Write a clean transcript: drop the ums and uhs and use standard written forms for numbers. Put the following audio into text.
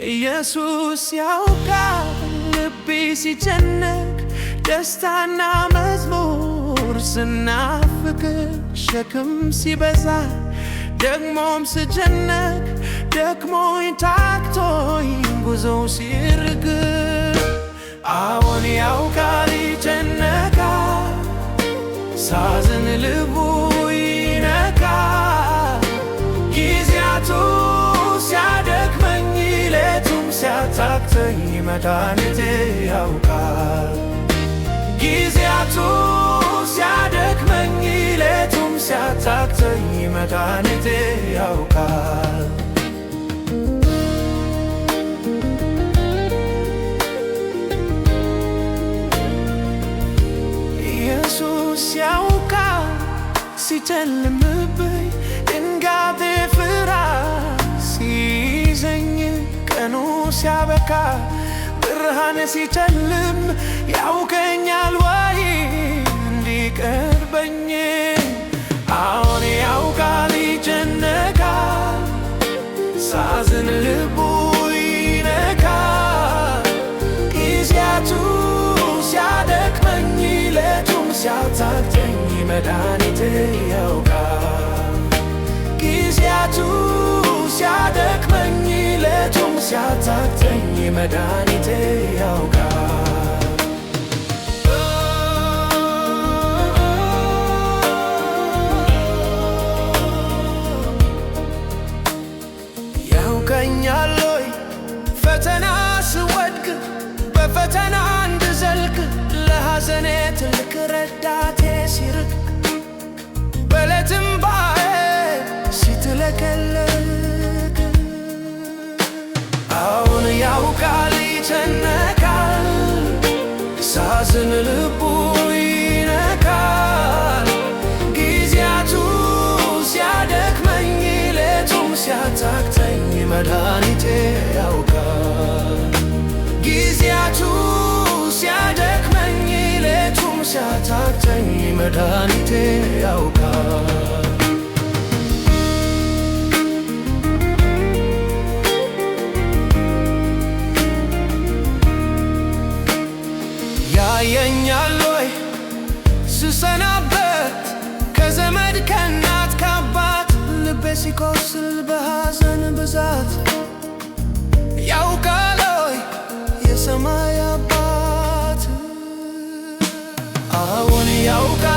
ኢየሱስ ያውቃል ልቤ ሲጨነቅ ደስታና መዝሙር ስናፍቅ ሸክም ሲበዛ ደግሞም ስጨነቅ ደክሞኝ ታክቶኝ ጉዞው ሲርቅ አዎን ያውቃል ይጨነቃል ሳዝን ልቡ ይነካል ጊዜያቱ ሲያደክመኝ ሌቱም ሲያታክተኝ መድኃኒቴ ያውቃል ጊዜያቱ ሲያደክመኝ ሌቱም ሲያታክተኝ መድኃኒቴ ያውቃል ኢየሱስ ያውቃል ሲጨልምብኝ ድንጋጤ ፍርሃት ሲይዘኝ ቀኑ ሲያበቃ ብርሃን ሲጨልም ያውቀኛል ወይ እንዲቀርበኝ አዎን ያውቃል ይጨነቃል ሳዝን ልቡ ይነካል ጊዜያቱ ሲያደክመኝ ሌቱም ሲያታክተኝ መድኃኒቴ ያውቃል ጊዜያቱ ሲያደክመኝ ሌቱም ሲያታክተኝ መድኃኒቴ ያውቃል ያውቀኛል ወይ ፈተና ስወድቅ በፈተና እንድዘልቅ ለሐዘኔ ትልቅ ረዳቴ ሲርቅ በሌትም ባዬ ሲትለቀለቅ አዎን ያውቃል ይጨነቃል ሳዝን ልቡ ይነካል ጊዜያቱ ሲያደክመኝ ሌቱም ሲያታክተኝ መድኃኒቴ ያውቃል ጊዜያቱ ሲያደክመኝ ሌቱም ሲያታክተኝ መድኃኒቴ ያውቃል ያየኛል ወይ ስሰናበት ከዘመድ ከእናት ከአባት ልቤ ሲቆስል በሐዘን ብዛት ያውቃል ወይ የሰማይ አባት አዎን ያውቃል